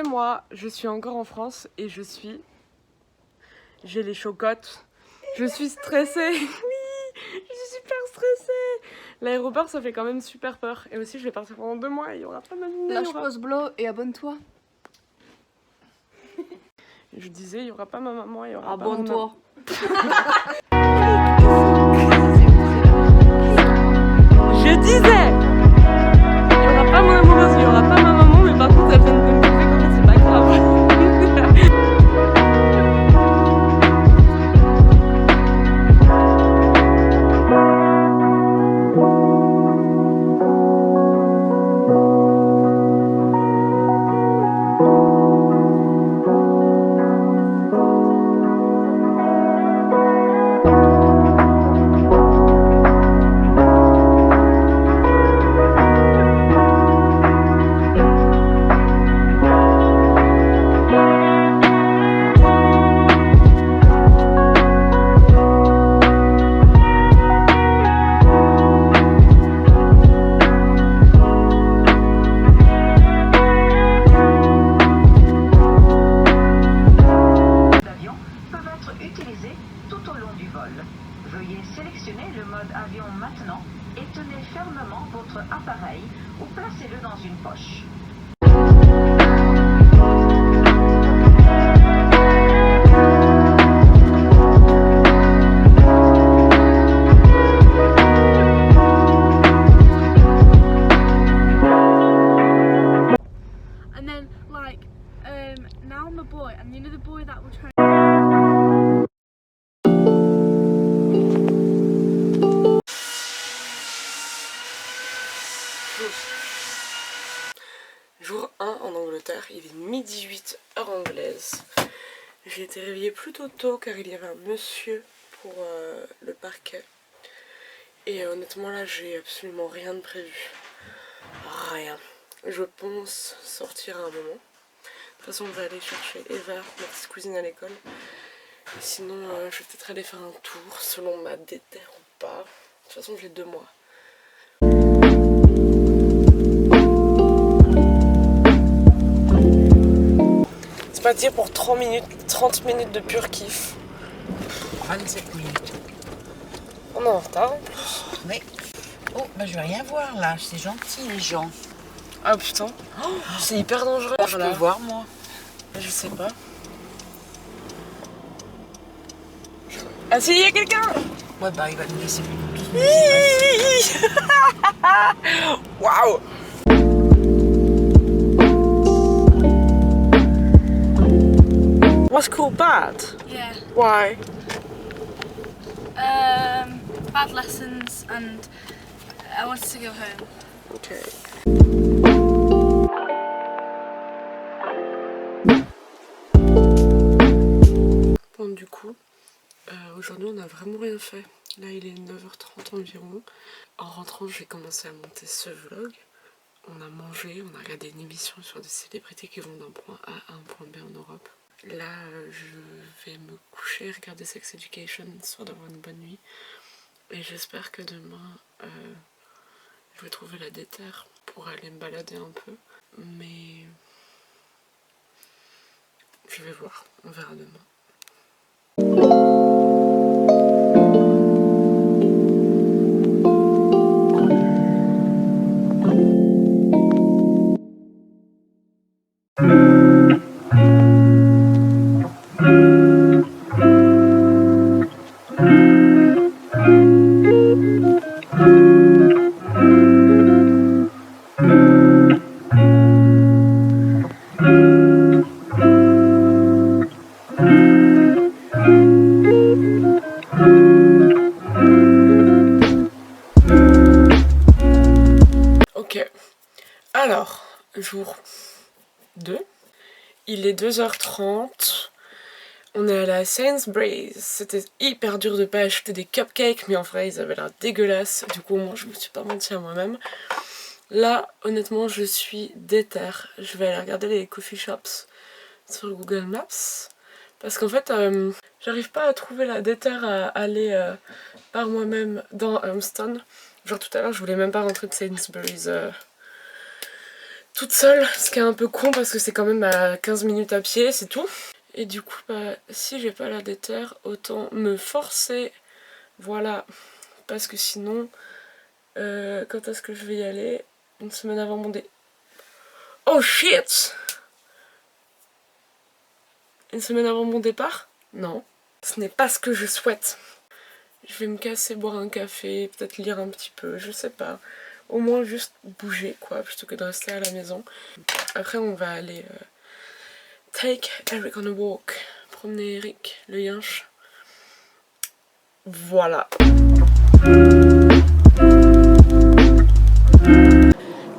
c'est moi, je suis encore en France et j'ai les chocottes. Je suis stressée. Oui, je suis super stressée. L'aéroport, ça fait quand même super peur. Et aussi, je vais partir pendant 2 mois et il y aura pas ma maman. Lâche pause blow et abonne-toi. Je disais, il y aura pas ma maman, il y aura Abonne-toi. Je disais, il y aura pas mon amoureuse, il y aura pas ma maman, mais par contre, elle vient de me prouver comment c'est pas grave. Veuillez sélectionner le mode avion maintenant et tenez fermement votre appareil ou placez-le dans une poche. And then like now I'm a boy and you know the boy that will try. Jour 1 en Angleterre, il est midi 8 heure anglaise. J'ai été réveillée plutôt tôt car il y avait un monsieur pour le parquet. Et honnêtement là j'ai absolument rien de prévu. Rien. Je pense sortir à un moment. De toute façon on va aller chercher Eva, ma petite cousine à l'école. Sinon je vais peut-être aller faire un tour selon ma déterre ou pas. De toute façon j'ai 2 mois. C'est pas dire pour 30 minutes de pur kiff. 27 minutes. On est en retard en plus. Mais, oh, bah je vais rien voir là, c'est gentil les gens. Ah putain, oh, c'est hyper dangereux. Je peux voir moi. Je sais pas. Ah si, il y a quelqu'un. Ouais bah il va nous laisser plus longtemps. Waouh. Was school bad? Yeah. Why? Bad lessons and I wanted to go home. Okay. Bon du coup, aujourd'hui on n'a vraiment rien fait. Là il est 9h30 environ. En rentrant j'ai commencé à monter ce vlog. On a mangé, on a regardé une émission sur des célébrités qui vont d'un point A à un point B en Europe. Là je vais me coucher, regarder Sex Education, histoire d'avoir une bonne nuit. Et j'espère que demain je vais trouver la déterre pour aller me balader un peu. Mais je vais voir, on verra demain. Ok, alors, jour 2, il est 2h30, on est allé à Sainsbury's, c'était hyper dur de pas acheter des cupcakes, mais en vrai ils avaient l'air dégueulasses, du coup moi je me suis pas menti à moi-même. Là, honnêtement, je suis déter, je vais aller regarder les coffee shops sur Google Maps, parce qu'en fait, j'arrive pas à trouver la déter à aller par moi-même dans Humston. Genre tout à l'heure, je voulais même pas rentrer de Sainsbury's toute seule, ce qui est un peu con parce que c'est quand même à 15 minutes à pied, c'est tout. Et du coup, bah, si j'ai pas la déter, autant me forcer, voilà, parce que sinon, quand est-ce que je vais y aller? Une semaine avant mon dé... Oh shit! Une semaine avant mon départ? Non, ce n'est pas ce que je souhaite. Je vais me casser, boire un café, peut-être lire un petit peu, je sais pas. Au moins juste bouger quoi, plutôt que de rester à la maison. Après on va aller take Eric on a walk. Promener Eric, le yinche. Voilà.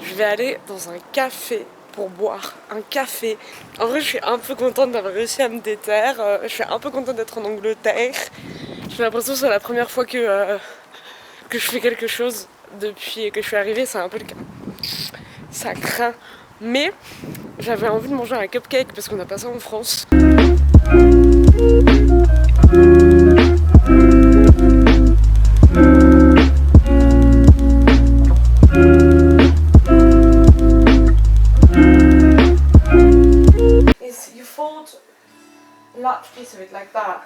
Je vais aller dans un café pour boire un café. En vrai je suis un peu contente d'avoir réussi à me déterre. Je suis un peu contente d'être en Angleterre. J'ai l'impression que c'est la première fois que je fais quelque chose depuis que je suis arrivée, c'est un peu le cas. Ça craint. Mais j'avais envie de manger un cupcake parce qu'on n'a pas ça en France. You fold a large piece of it like that.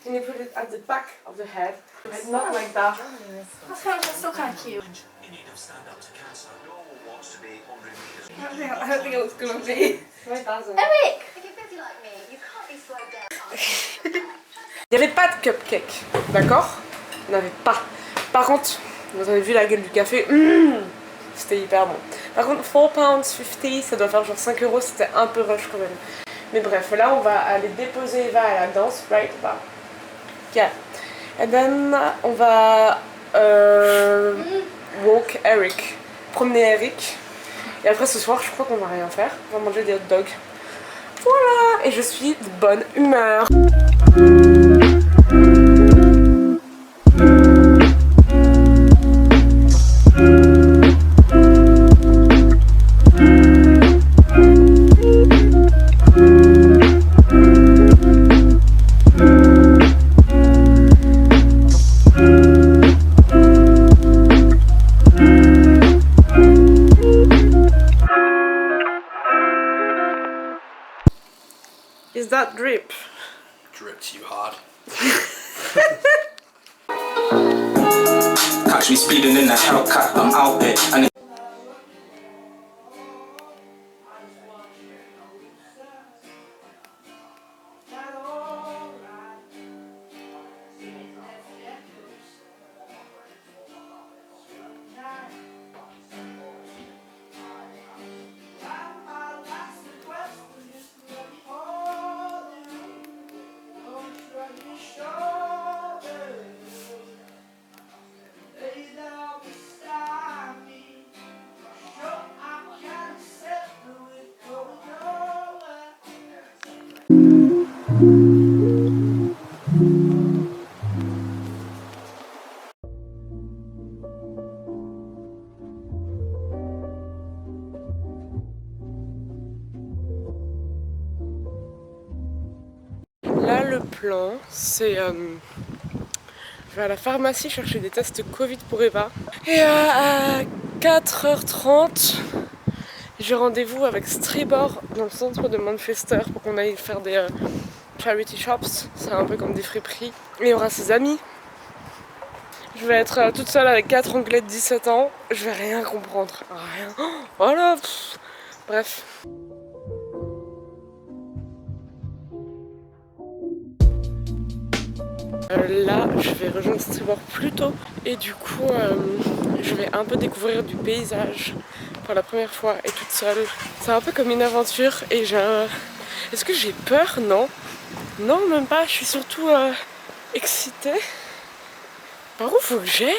And you put it at the back of the head. It's not like that. That's still kind of cute. In need of stand up to cancer. No one wants to be 100 meters. I don't think it looks gonna be. No, it doesn't. Eric! If you're busy like me, you can't be slowed down. Il n'y avait pas de cupcake, d'accord? Il n'y en avait pas. Par contre, vous avez vu la gueule du café, c'était hyper bon. Par contre, 4,50 £, ça doit faire genre 5 €, c'était un peu rush quand même. Mais bref, là on va aller déposer Eva à la danse, right? Bah. Yeah. And then on va walk Eric, promener Eric. Et après ce soir, je crois qu'on va rien faire. On va manger des hot dogs. Voilà, et je suis de bonne humeur. Is that drip? Dripped you hard. Catch me speeding in the Hellcat, I'm out there. And Là le plan c'est je vais à la pharmacie chercher des tests Covid pour Eva. Et à 4h30 j'ai rendez-vous avec Stribor dans le centre de Manchester pour qu'on aille faire des charity shops. C'est un peu comme des friperies. Et il y aura ses amis. Je vais être toute seule avec 4 anglais de 17 ans. Je vais rien comprendre. Rien. Voilà. Bref. Là, je vais rejoindre Stribor plus tôt et du coup, je vais un peu découvrir du paysage pour la première fois et toute seule. C'est un peu comme une aventure et Est-ce que j'ai peur? Non. Non, même pas. Je suis surtout excitée. Par où faut que j'aille?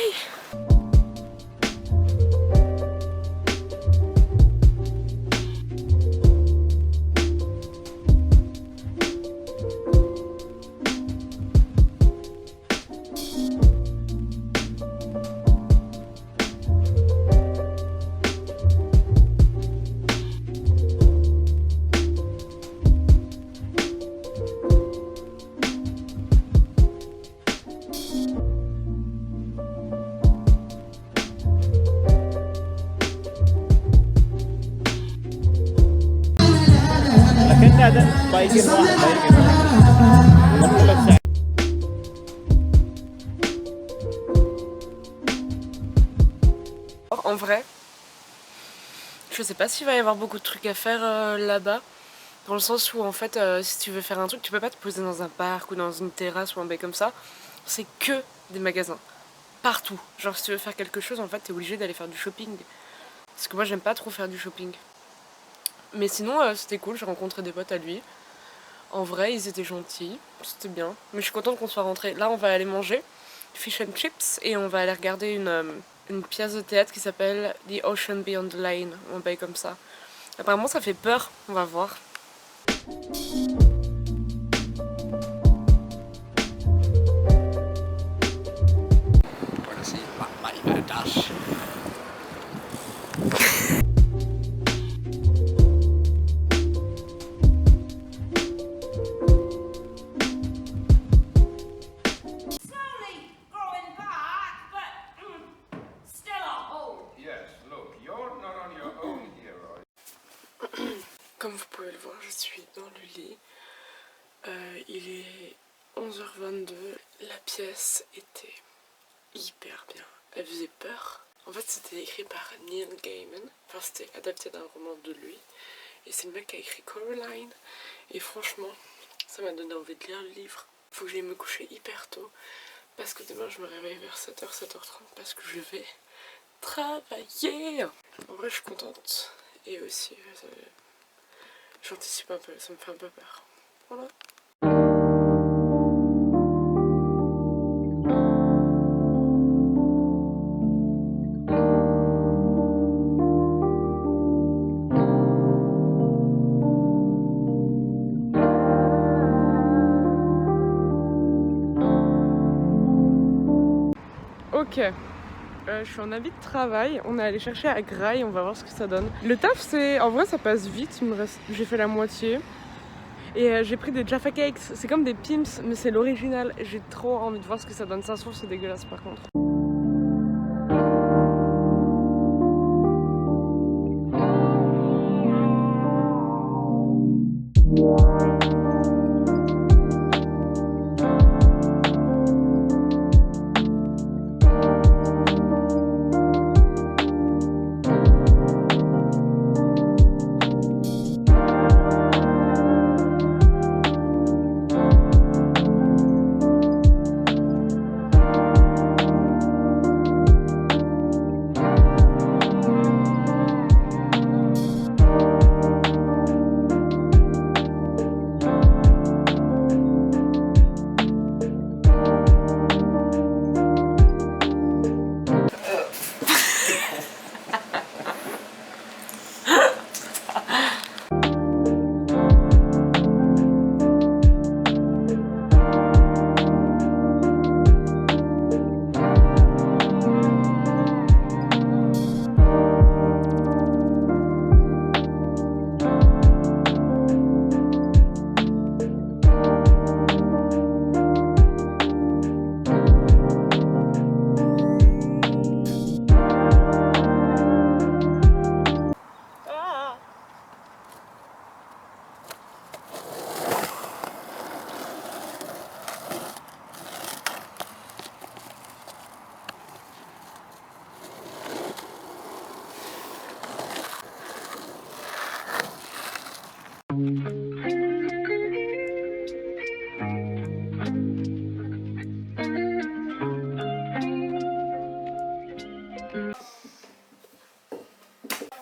En vrai, je sais pas s'il va y avoir beaucoup de trucs à faire là-bas. Dans le sens où en fait, si tu veux faire un truc, tu peux pas te poser dans un parc ou dans une terrasse ou un bail comme ça. C'est que des magasins. Partout. Genre si tu veux faire quelque chose, en fait, t'es obligé d'aller faire du shopping. Parce que moi, j'aime pas trop faire du shopping. Mais sinon, c'était cool, j'ai rencontré des potes à lui. En vrai, ils étaient gentils, c'était bien. Mais je suis contente qu'on soit rentrés. Là, on va aller manger fish and chips et on va aller regarder une pièce de théâtre qui s'appelle The Ocean Beyond the Lane, ou un bail comme ça. Apparemment, ça fait peur, on va voir. Comme vous pouvez le voir, je suis dans le lit. Il est 11h22. La pièce était hyper bien. Elle faisait peur. En fait, c'était écrit par Neil Gaiman. Enfin, c'était adapté d'un roman de lui. Et c'est le mec qui a écrit Coraline. Et franchement, ça m'a donné envie de lire le livre. Faut que j'aille me coucher hyper tôt. Parce que demain, je me réveille vers 7h, 7h30. Parce que je vais travailler. En vrai, je suis contente. Et aussi, j'anticipe un peu, ça me fait un peu peur. Voilà. Ok. Je suis en habit de travail, on est allé chercher à Grail, on va voir ce que ça donne. Le taf, c'est en vrai ça passe vite, j'ai fait la moitié. Et j'ai pris des Jaffa Cakes, c'est comme des Pim's mais c'est l'original. J'ai trop envie de voir ce que ça donne, ça se trouve c'est dégueulasse par contre.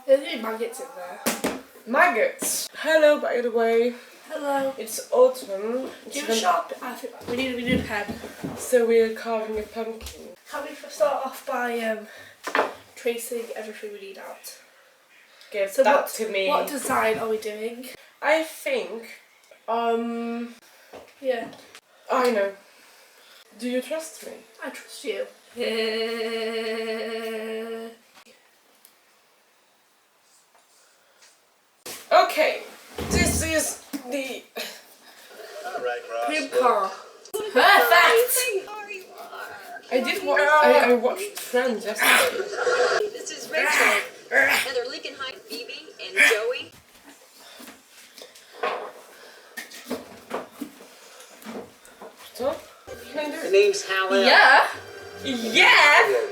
There's any maggots in there. Maggots! Hello, by the way. Hello. It's autumn. Do you have a sharp? I think we need a pen. So we're carving a pumpkin. Can we start off by tracing everything we need out? Give So that what, to me. what design are we doing? I think, Yeah, I know. Do you trust me? I trust you. Okay, this is the... Pimpa. Perfect! I watched Friends yesterday. This is Rachel, Heather Lincolnheim, Phoebe, and Joey. name's Hallie. Yeah! Yeah!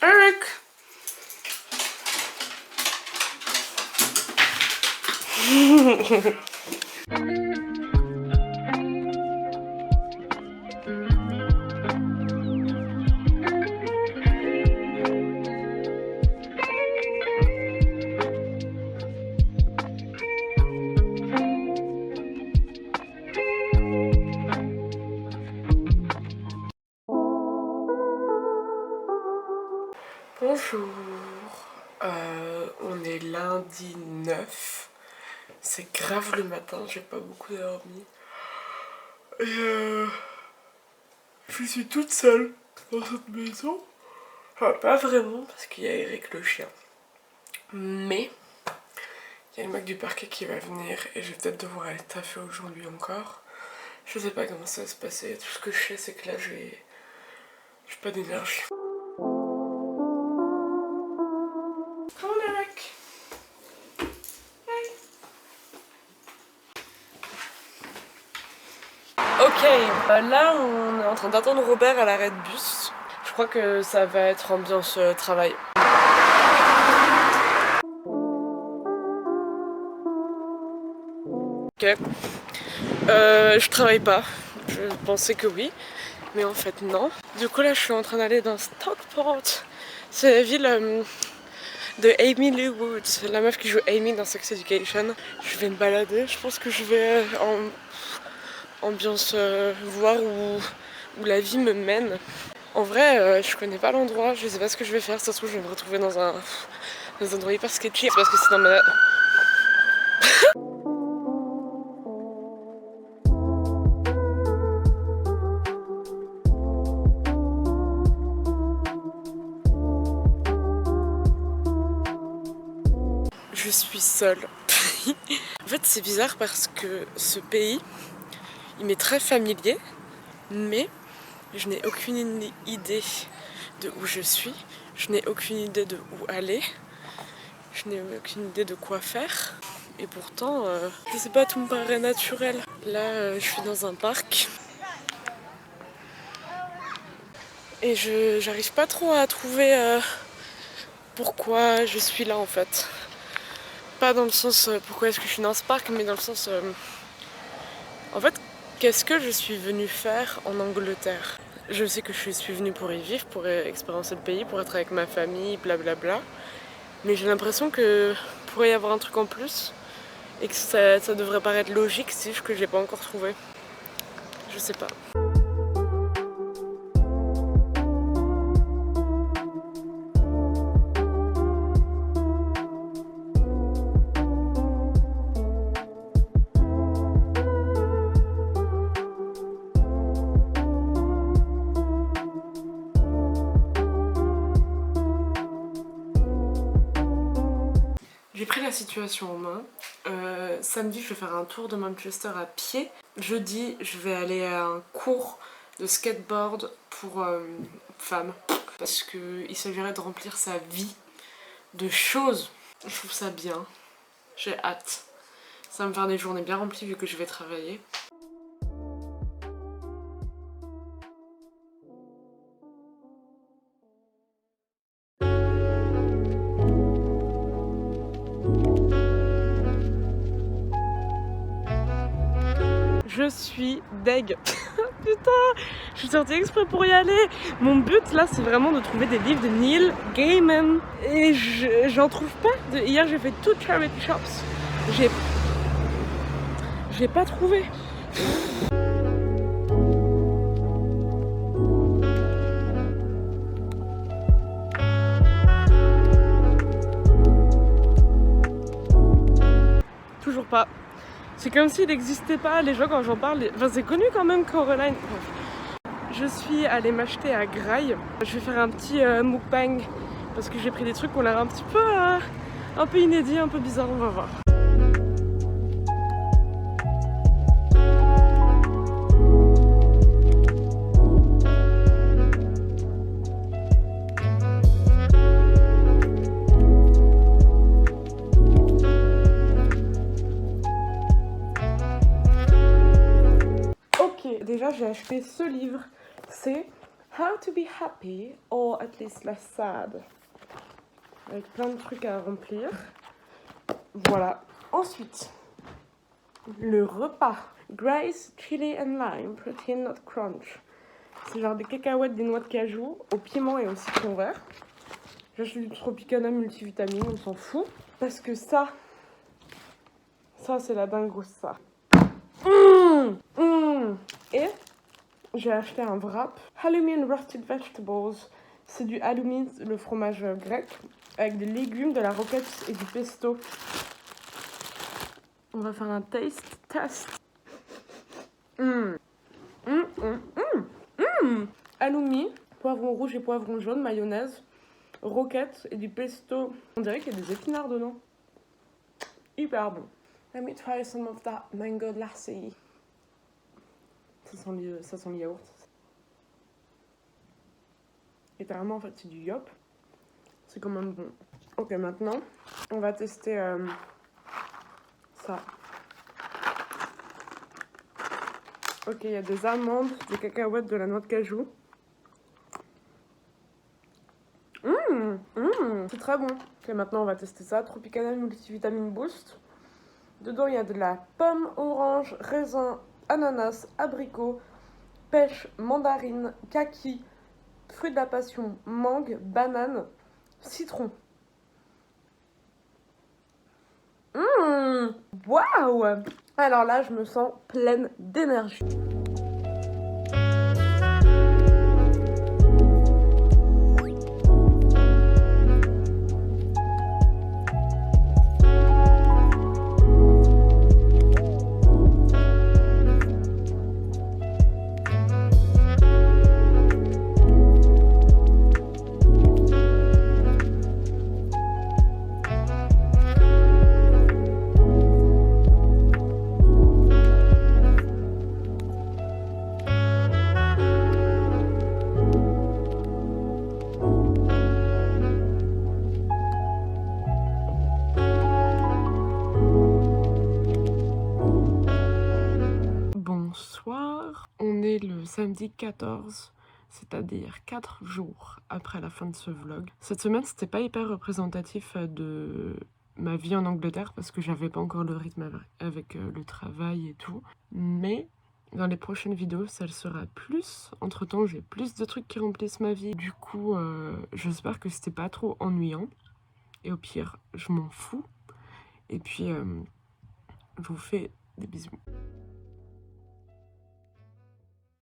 Eric! Bonjour, on est lundi 9, c'est grave le matin, j'ai pas beaucoup dormi et je suis toute seule dans cette maison, enfin pas vraiment parce qu'il y a Eric le chien, mais il y a le mec du parquet qui va venir et je vais peut-être devoir aller taffer aujourd'hui encore, je sais pas comment ça va se passer, tout ce que je sais c'est que là j'ai pas d'énergie. Come on, Eric. Hey. Ok, là on est en train d'attendre Robert à l'arrêt de bus. Je crois que ça va être ambiance travail. Ok. Je travaille pas. Je pensais que oui, mais en fait non. Du coup là je suis en train d'aller dans Stockport. C'est la ville de Amy Lee Woods, la meuf qui joue Amy dans Sex Education. Je vais me balader, je pense que je vais en ambiance voir où la vie me mène. En vrai, je connais pas l'endroit, je sais pas ce que je vais faire, ça se trouve je vais me retrouver dans un endroit hyper sketchy parce que c'est dans ma... Je suis seule. En fait c'est bizarre parce que ce pays il m'est très familier mais je n'ai aucune idée de où je suis, je n'ai aucune idée de où aller, je n'ai aucune idée de quoi faire et pourtant je sais pas, tout me paraît naturel. Là je suis dans un parc et j'arrive pas trop à trouver pourquoi je suis là en fait. Pas dans le sens pourquoi est-ce que je suis dans ce parc, mais dans le sens en fait qu'est-ce que je suis venue faire en Angleterre. Je sais que je suis venue pour y vivre, pour expérimenter le pays, pour être avec ma famille, blablabla, mais j'ai l'impression que pourrait y avoir un truc en plus et que ça devrait paraître logique, c'est juste que je l'ai pas encore trouvé. Je sais pas. J'ai pris la situation en main. Samedi, je vais faire un tour de Manchester à pied. Jeudi, je vais aller à un cours de skateboard pour femmes. Parce qu'il s'agirait de remplir sa vie de choses. Je trouve ça bien. J'ai hâte. Ça va me faire des journées bien remplies vu que je vais travailler. Je suis deg. Putain, je suis sortie exprès pour y aller. Mon but là c'est vraiment de trouver des livres de Neil Gaiman. Et j'en trouve pas. Hier j'ai fait tout charity shops. J'ai pas trouvé. pas. C'est comme s'il n'existait pas, les gens quand j'en parle, enfin c'est connu quand même Coraline. Je suis allée m'acheter à Grail. Je vais faire un petit mukbang parce que j'ai pris des trucs qui ont l'air un petit peu inédits, un peu bizarres, on va voir. Ok, déjà j'ai acheté ce livre, c'est How to be happy or at least less sad. Avec plein de trucs à remplir. Voilà. Ensuite, le repas. Grace, chili and lime, protein not crunch. C'est genre des cacahuètes, des noix de cajou, au piment et au citron vert. J'ai acheté du Tropicana multivitamine, on s'en fout. Parce que ça c'est la dingo ça. Et j'ai acheté un wrap. Halloumi and roasted vegetables. C'est du halloumi, le fromage grec, avec des légumes, de la roquette et du pesto. On va faire un taste test. Halloumi, poivron rouge et poivron jaune, mayonnaise, roquette et du pesto. On dirait qu'il y a des épinards dedans. Hyper bon. Let me try some of that mango lassi. Ça sent le yaourt. Littéralement, en fait, c'est du yop. C'est quand même bon. Ok, maintenant, on va tester ça. Ok, il y a des amandes, des cacahuètes, de la noix de cajou. C'est très bon. Ok, maintenant, on va tester ça. Tropicana multivitamine boost. Dedans, il y a de la pomme, orange, raisin, ananas, abricot, pêche, mandarine, kaki, fruit de la passion, mangue, banane, citron. Waouh! Alors là, je me sens pleine d'énergie. Bonsoir, on est le samedi 14, c'est-à-dire 4 jours après la fin de ce vlog. Cette semaine, c'était pas hyper représentatif de ma vie en Angleterre parce que j'avais pas encore le rythme avec le travail et tout. Mais dans les prochaines vidéos, ça le sera plus. Entre temps, j'ai plus de trucs qui remplissent ma vie. Du coup, j'espère que c'était pas trop ennuyant. Et au pire, je m'en fous. Et puis, je vous fais des bisous.